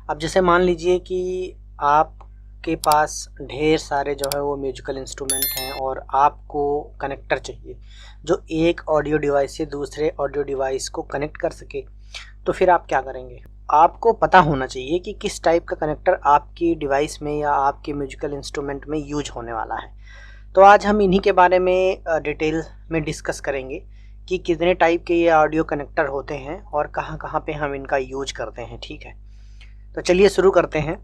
अब जैसे मान लीजिए कि आपके पास ढेर सारे जो है वो म्यूजिकल इंस्ट्रूमेंट हैं और आपको कनेक्टर चाहिए जो एक ऑडियो डिवाइस से दूसरे ऑडियो डिवाइस को कनेक्ट कर सके। तो फिर आप क्या करेंगे? आपको पता होना चाहिए कि किस टाइप का कनेक्टर आपकी डिवाइस में या आपके म्यूजिकल इंस्ट्रूमेंट में यूज होने वाला है। तो आज हम इन्हीं के बारे में डिटेल में डिस्कस करेंगे कि कितने टाइप के ये ऑडियो कनेक्टर होते हैं और कहाँ कहाँ पे हम इनका यूज करते हैं। ठीक है, तो चलिए शुरू करते हैं।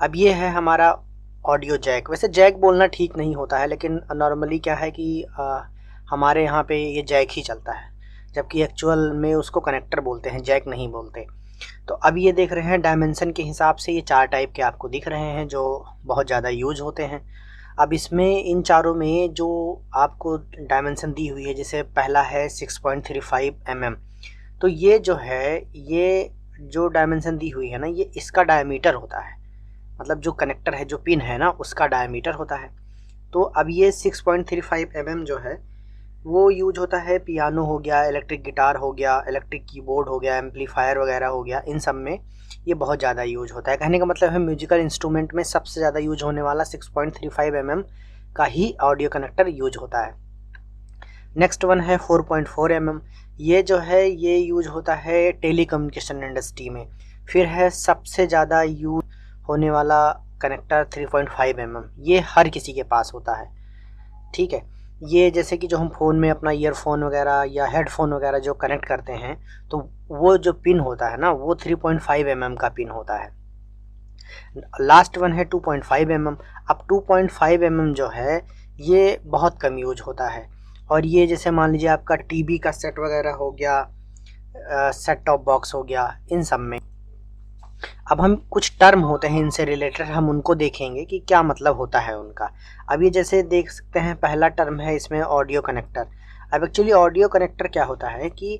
अब ये है हमारा ऑडियो जैक। वैसे जैक बोलना ठीक नहीं होता है, लेकिन नॉर्मली क्या है कि हमारे यहाँ पे ये जैक ही चलता है, जबकि एक्चुअल में उसको कनेक्टर बोलते हैं, जैक नहीं बोलते। तो अब ये देख रहे हैं डायमेंशन के हिसाब से ये 4 टाइप के आपको दिख रहे हैं जो बहुत ज़्यादा यूज होते हैं। अब इसमें इन चारों में जो आपको डायमेंशन दी हुई है, जैसे पहला है 6.35 mm। तो ये जो है, ये जो डायमेंशन दी हुई है ना, ये इसका डायमीटर होता है, मतलब जो कनेक्टर है, जो पिन है ना, उसका डायमीटर होता है। तो अब ये 6.35 mm जो है वो यूज होता है पियानो हो गया, इलेक्ट्रिक गिटार हो गया, इलेक्ट्रिक कीबोर्ड हो गया, एम्पलीफायर वगैरह हो गया, इन सब में ये बहुत ज़्यादा यूज होता है। कहने का मतलब है म्यूजिकल इंस्ट्रूमेंट में सबसे ज़्यादा यूज होने वाला 6.35 mm का ही ऑडियो कनेक्टर यूज होता है। नेक्स्ट वन है 4.4 mm। ये जो है ये यूज होता है टेलीकम्युनिकेशन इंडस्ट्री में। फिर है सबसे ज़्यादा यूज होने वाला कनेक्टर 3.5 mm। ये हर किसी के पास होता है। ठीक है, ये जैसे कि जो हम फ़ोन में अपना ईयरफोन वगैरह या हेडफोन वगैरह जो कनेक्ट करते हैं, तो वो जो पिन होता है ना, वो 3.5 mm का पिन होता है। लास्ट वन है 2.5 mm। अब 2.5 mm जो है ये बहुत कम यूज होता है, और ये जैसे मान लीजिए आपका टीवी का सेट वगैरह हो गया, सेट टॉप बॉक्स हो गया, इन सब में। अब हम कुछ टर्म होते हैं इनसे रिलेटेड, हम उनको देखेंगे कि क्या मतलब होता है उनका। अब ये जैसे देख सकते हैं, पहला टर्म है इसमें ऑडियो कनेक्टर। अब एक्चुअली ऑडियो कनेक्टर क्या होता है कि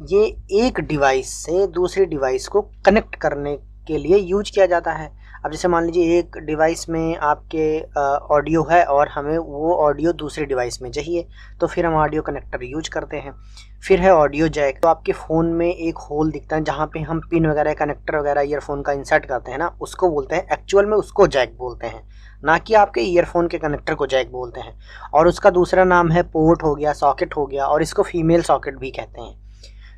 ये एक डिवाइस से दूसरे डिवाइस को कनेक्ट करने के लिए यूज किया जाता है। अब जैसे मान लीजिए एक डिवाइस में आपके ऑडियो है और हमें वो ऑडियो दूसरे डिवाइस में चाहिए, तो फिर हम ऑडियो कनेक्टर यूज करते हैं। फिर है ऑडियो जैक। तो आपके फ़ोन में एक होल दिखता है जहाँ पे हम पिन वगैरह, कनेक्टर वगैरह ईयरफोन का इंसर्ट करते हैं ना, उसको बोलते हैं, एक्चुअल में उसको जैक बोलते हैं, ना कि आपके ईयरफोन के कनेक्टर को जैक बोलते हैं। और उसका दूसरा नाम है पोर्ट हो गया, सॉकेट हो गया, और इसको फीमेल सॉकेट भी कहते हैं।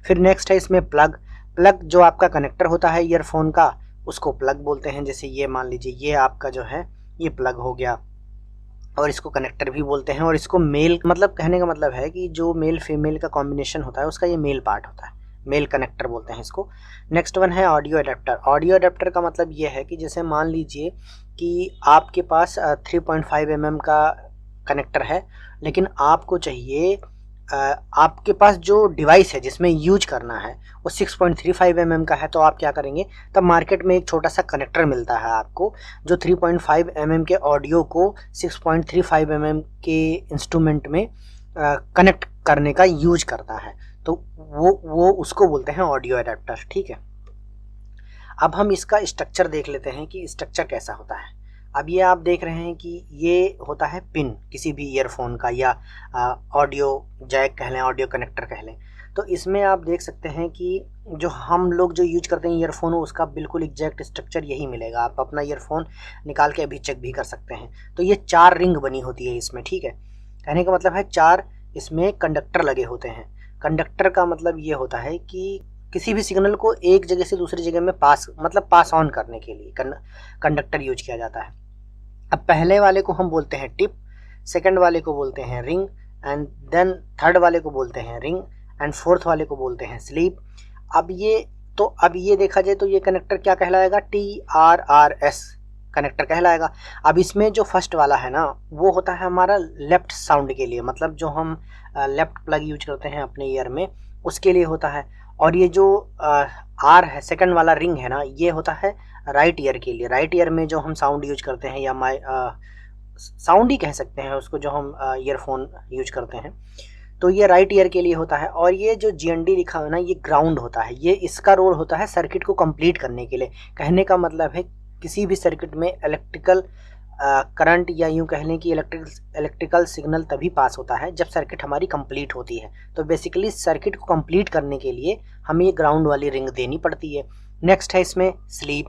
फिर नेक्स्ट है इसमें प्लग। प्लग जो आपका कनेक्टर होता है ईयरफोन का, उसको प्लग बोलते हैं। जैसे ये मान लीजिए ये आपका जो है ये प्लग हो गया, और इसको कनेक्टर भी बोलते हैं। और इसको मेल, मतलब कहने का मतलब है कि जो मेल फीमेल का कॉम्बिनेशन होता है उसका ये मेल पार्ट होता है, मेल कनेक्टर बोलते हैं इसको। नेक्स्ट वन है ऑडियो अडेप्टर। ऑडियो अडेप्टर का मतलब ये है कि जैसे मान लीजिए कि आपके पास 3.5 mm का कनेक्टर है, लेकिन आपको चाहिए आपके पास जो डिवाइस है जिसमें यूज करना है वो 6.35 mm का है, तो आप क्या करेंगे, तब मार्केट में एक छोटा सा कनेक्टर मिलता है आपको जो 3.5 mm के ऑडियो को 6.35 mm के इंस्ट्रूमेंट में कनेक्ट करने का यूज करता है। तो वो उसको बोलते हैं ऑडियो अडेप्टर। ठीक है, अब हम इसका स्ट्रक्चर देख लेते हैं कि स्ट्रक्चर कैसा होता है। अब ये आप देख रहे हैं कि ये होता है पिन किसी भी ईयरफोन का, या ऑडियो जैक कह लें, ऑडियो कनेक्टर कह लें। तो इसमें आप देख सकते हैं कि जो हम लोग जो यूज करते हैं ईयरफोन, उसका बिल्कुल एग्जैक्ट स्ट्रक्चर यही मिलेगा। आप अपना ईयरफोन निकाल के अभी चेक भी कर सकते हैं। तो ये 4 रिंग बनी होती है इसमें। ठीक है, कहने का मतलब है 4 इसमें कंडक्टर लगे होते हैं। कंडक्टर का मतलब ये होता है कि किसी भी सिग्नल को एक जगह से दूसरी जगह में पास ऑन करने के लिए कंडक्टर यूज किया जाता है। अब पहले वाले को हम बोलते हैं टिप, सेकंड वाले को बोलते हैं रिंग, एंड देन थर्ड वाले को बोलते हैं रिंग, एंड फोर्थ वाले को बोलते हैं स्लीप। अब ये देखा जाए तो ये कनेक्टर क्या कहलाएगा, TRRS कनेक्टर कहलाएगा। अब इसमें जो फर्स्ट वाला है ना, वो होता है हमारा लेफ्ट साउंड के लिए, मतलब जो हम लेफ्ट प्लग यूज करते हैं अपने ईयर में, उसके लिए होता है। और ये जो R है, सेकंड वाला रिंग है ना, ये होता है राइट ईयर के लिए। राइट ईयर में जो हम साउंड यूज करते हैं, या साउंड ही कह सकते हैं उसको, जो हम ईयरफोन यूज करते हैं, तो ये राइट ईयर के लिए होता है। और ये जो GND लिखा है ना, ये ग्राउंड होता है। ये इसका रोल होता है सर्किट को कंप्लीट करने के लिए। कहने का मतलब है किसी भी सर्किट में इलेक्ट्रिकल करंट, या यूँ कह लें कि इलेक्ट्रिकल सिग्नल तभी पास होता है जब सर्किट हमारी कंप्लीट होती है। तो बेसिकली सर्किट को कंप्लीट करने के लिए हमें ये ग्राउंड वाली रिंग देनी पड़ती है। नेक्स्ट है इसमें स्लीप।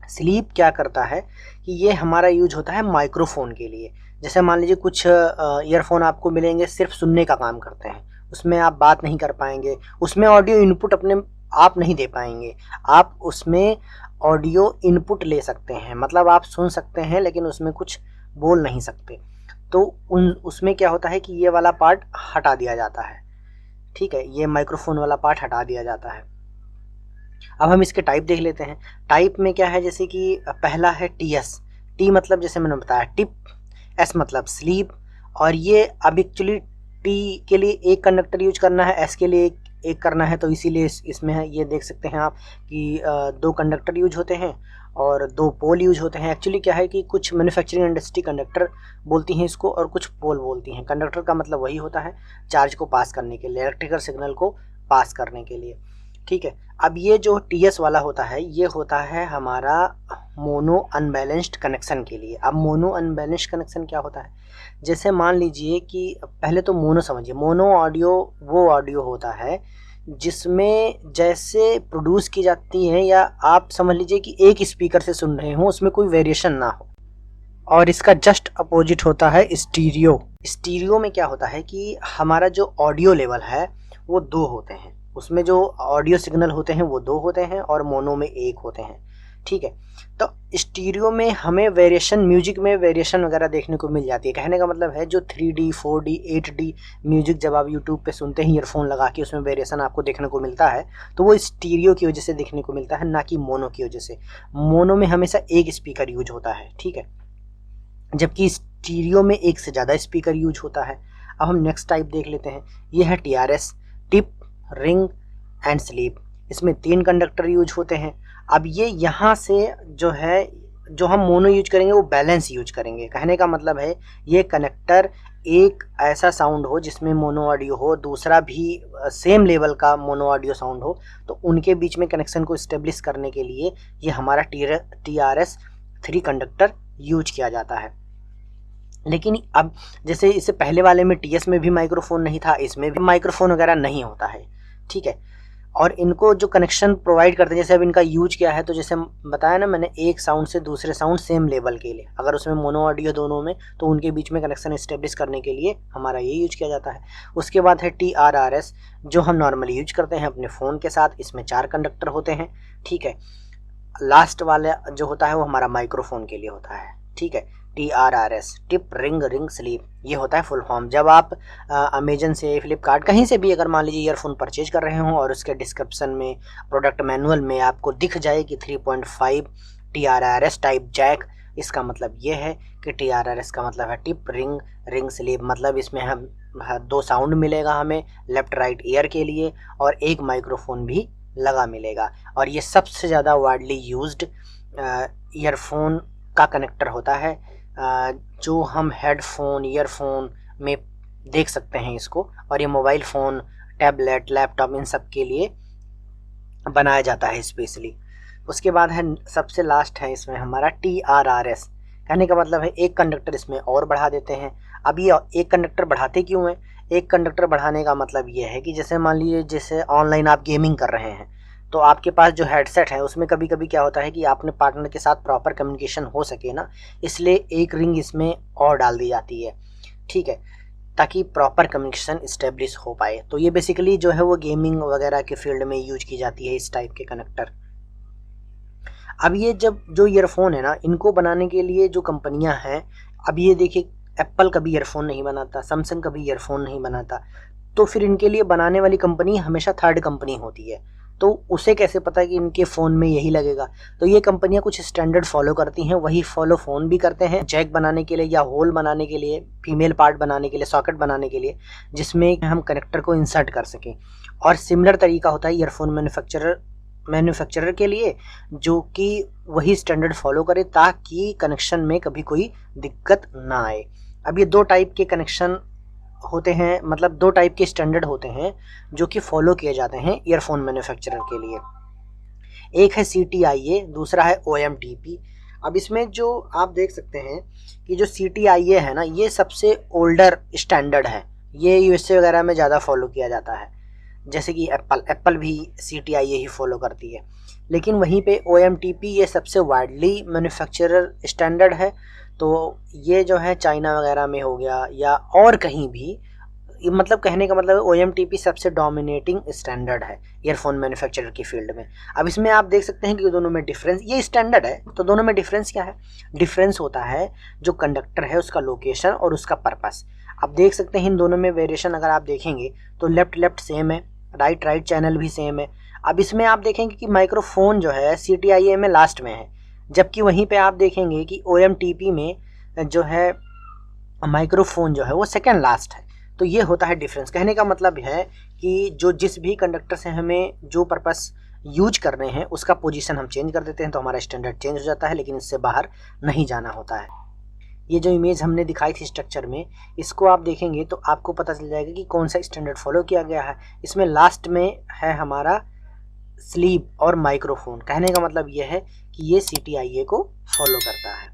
स्लीप क्या करता है कि ये हमारा यूज होता है माइक्रोफोन के लिए। जैसे मान लीजिए कुछ ईयरफोन आपको मिलेंगे सिर्फ सुनने का काम करते हैं, उसमें आप बात नहीं कर पाएंगे, उसमें ऑडियो इनपुट अपने आप नहीं दे पाएंगे। आप उसमें ऑडियो इनपुट ले सकते हैं, मतलब आप सुन सकते हैं लेकिन उसमें कुछ बोल नहीं सकते। तो उसमें क्या होता है कि ये वाला पार्ट हटा दिया जाता है, ठीक है, ये माइक्रोफोन वाला पार्ट हटा दिया जाता है। अब हम इसके टाइप देख लेते हैं। टाइप में क्या है, जैसे कि पहला है टीएस। टी मतलब जैसे मैंने बताया टिप, एस मतलब स्लीप, और ये अब एक्चुअली टी के लिए एक कंडक्टर यूज करना है, एस के लिए एक करना है, तो इसीलिए इसमें है, ये देख सकते हैं आप कि दो कंडक्टर यूज होते हैं और दो पोल यूज होते हैं। एक्चुअली क्या है कि कुछ मैन्युफैक्चरिंग इंडस्ट्री कंडक्टर बोलती हैं इसको और कुछ पोल बोलती हैं। कंडक्टर का मतलब वही होता है चार्ज को पास करने के लिए, इलेक्ट्रिकल सिग्नल को पास करने के लिए, ठीक है। अब ये जो टीएस वाला होता है ये होता है हमारा मोनो अनबैलेंस्ड कनेक्शन के लिए। अब मोनो अनबैलेंस्ड कनेक्शन क्या होता है, जैसे मान लीजिए कि पहले तो मोनो समझिए, मोनो ऑडियो वो ऑडियो होता है जिसमें जैसे प्रोड्यूस की जाती है, या आप समझ लीजिए कि एक स्पीकर से सुन रहे हो, उसमें कोई वेरिएशन ना हो। और इसका जस्ट अपोजिट होता है स्टीरियो। स्टीरियो में क्या होता है कि हमारा जो ऑडियो लेवल है वो दो होते हैं, उसमें जो ऑडियो सिग्नल होते हैं वो दो होते हैं और मोनो में एक होते हैं, ठीक है। तो स्टीरियो में हमें वेरिएशन, म्यूजिक में वेरिएशन वगैरह देखने को मिल जाती है। कहने का मतलब है जो 3D 4D 8D म्यूजिक जब आप यूट्यूब पे सुनते हैं ईयरफोन लगा के, उसमें वेरिएशन आपको देखने को मिलता है, तो वो स्टीरियो की वजह से देखने को मिलता है, ना कि मोनो की वजह से। मोनो में हमेशा एक स्पीकर यूज होता है, ठीक है, जबकि स्टीरियो में एक से ज़्यादा स्पीकर यूज होता है। अब हम नेक्स्ट टाइप देख लेते हैं, ये है TRS, tip, ring and sleep. इसमें 3 कंडक्टर यूज होते हैं। अब ये यहाँ से जो है, जो हम मोनो यूज करेंगे वो बैलेंस यूज करेंगे। कहने का मतलब है ये कनेक्टर एक ऐसा साउंड हो जिसमें मोनो ऑडियो हो, दूसरा भी सेम लेवल का मोनो ऑडियो साउंड हो, तो उनके बीच में कनेक्शन को इस्टेब्लिश करने के लिए ये हमारा TRS 3 कंडक्टर यूज किया जाता है। लेकिन अब जैसे इससे पहले वाले में टीएस में भी माइक्रोफोन नहीं था, इसमें भी माइक्रोफोन वगैरह नहीं होता है, ठीक है। और इनको जो कनेक्शन प्रोवाइड करते हैं, जैसे अब इनका यूज क्या है, तो जैसे बताया ना मैंने, एक साउंड से दूसरे साउंड सेम लेवल के लिए, अगर उसमें मोनो ऑडियो दोनों में, तो उनके बीच में कनेक्शन इस्टेब्लिश करने के लिए हमारा ये यूज किया जाता है। उसके बाद है TRRS, जो हम नॉर्मली यूज करते हैं अपने फ़ोन के साथ। इसमें 4 कंडक्टर होते हैं, ठीक है। लास्ट वाला जो होता है वो हमारा माइक्रोफोन के लिए होता है, ठीक है। TRRS, टिप, रिंग स्लीप, ये होता है फुल फॉर्म। जब आप अमेजन से, फ्लिपकार्ट, कहीं से भी अगर मान लीजिए ईयरफोन परचेज कर रहे हों और उसके डिस्क्रिप्शन में, प्रोडक्ट मैनुअल में आपको दिख जाए कि 3.5 TRRS टाइप जैक, इसका मतलब ये है कि TRRS का मतलब है टिप, रिंग स्लीप, मतलब इसमें हम 2 साउंड मिलेगा हमें लेफ्ट राइट ईयर के लिए, और एक माइक्रोफोन भी लगा मिलेगा। और ये सबसे ज़्यादा वाइडली यूज्ड ईयरफोन का कनेक्टर होता है, जो हम हेडफोन, ईयरफोन में देख सकते हैं इसको, और ये मोबाइल फ़ोन, टैबलेट, लैपटॉप, इन सब के लिए बनाया जाता है स्पेशली। उसके बाद है सबसे लास्ट है इसमें हमारा TRRS। कहने का मतलब है एक कंडक्टर इसमें और बढ़ा देते हैं। अब ये एक कंडक्टर बढ़ाते क्यों हैं? एक कंडक्टर बढ़ाने का मतलब ये है कि जैसे मान लीजिए जैसे ऑनलाइन आप गेमिंग कर रहे हैं, तो आपके पास जो हेडसेट है उसमें कभी कभी क्या होता है कि आपने पार्टनर के साथ प्रॉपर कम्युनिकेशन हो सके ना, इसलिए एक रिंग इसमें और डाल दी जाती है, ठीक है, ताकि प्रॉपर कम्युनिकेशन इस्टेब्लिश हो पाए। तो ये बेसिकली जो है वो गेमिंग वगैरह के फील्ड में यूज की जाती है इस टाइप के कनेक्टर। अब ये जब जो ईयरफोन है ना, इनको बनाने के लिए जो कंपनियां हैं, अब ये देखिए एप्पल कभी ईयरफोन नहीं बनाता, सैमसंग कभी ईयरफोन नहीं बनाता, तो फिर इनके लिए बनाने वाली कंपनी हमेशा थर्ड कंपनी होती है। तो उसे कैसे पता है कि इनके फ़ोन में यही लगेगा? तो ये कंपनियां कुछ स्टैंडर्ड फॉलो करती हैं, वही फॉलो फ़ोन भी करते हैं, जैक बनाने के लिए या होल बनाने के लिए, फीमेल पार्ट बनाने के लिए, सॉकेट बनाने के लिए, जिसमें हम कनेक्टर को इंसर्ट कर सकें। और सिमिलर तरीका होता है ईयरफोन मैन्युफैक्चरर के लिए, जो कि वही स्टैंडर्ड फॉलो करे ताकि कनेक्शन में कभी कोई दिक्कत ना आए। अब ये 2 टाइप के कनेक्शन होते हैं, मतलब 2 टाइप के स्टैंडर्ड होते हैं जो कि फॉलो किए जाते हैं ईयरफोन मैन्युफैक्चरर के लिए। एक है CTIA, दूसरा है OMTP। अब इसमें जो आप देख सकते हैं कि जो CTIA है ना, ये सबसे ओल्डर स्टैंडर्ड है, ये USA वगैरह में ज़्यादा फॉलो किया जाता है, जैसे कि एप्पल भी CTIA ही फॉलो करती है। लेकिन वहीं पे OMTP ये सबसे वाइडली मैन्युफैक्चरर स्टैंडर्ड है। तो ये जो है चाइना वगैरह में हो गया या और कहीं भी, मतलब कहने का मतलब OMTP सबसे डोमिनेटिंग स्टैंडर्ड है ईयरफोन मैन्युफैक्चरर की फील्ड में। अब इसमें आप देख सकते हैं कि दोनों में डिफरेंस, ये स्टैंडर्ड है तो दोनों में डिफरेंस क्या है? डिफरेंस होता है जो कंडक्टर है उसका लोकेशन और उसका पर्पस। आप देख सकते हैं इन दोनों में वेरिएशन अगर आप देखेंगे तो लेफ्ट लेफ्ट सेम है, राइट राइट चैनल भी सेम है। अब इसमें आप देखेंगे कि माइक्रोफोन जो है CTIA में लास्ट में है, जबकि वहीं पे आप देखेंगे कि OMTP में जो है माइक्रोफोन जो है वो सेकेंड लास्ट है। तो ये होता है डिफरेंस। कहने का मतलब है कि जो जिस भी कंडक्टर से हमें जो पर्पस यूज कर रहे हैं उसका पोजीशन हम चेंज कर देते हैं तो हमारा स्टैंडर्ड चेंज हो जाता है, लेकिन इससे बाहर नहीं जाना होता है। ये जो इमेज हमने दिखाई थी स्ट्रक्चर में, इसको आप देखेंगे तो आपको पता चल जाएगा कि कौन सा स्टैंडर्ड फॉलो किया गया है। इसमें लास्ट में है हमारा स्लीव और माइक्रोफोन। कहने का मतलब ये है कि ये CTIA को फॉलो करता है।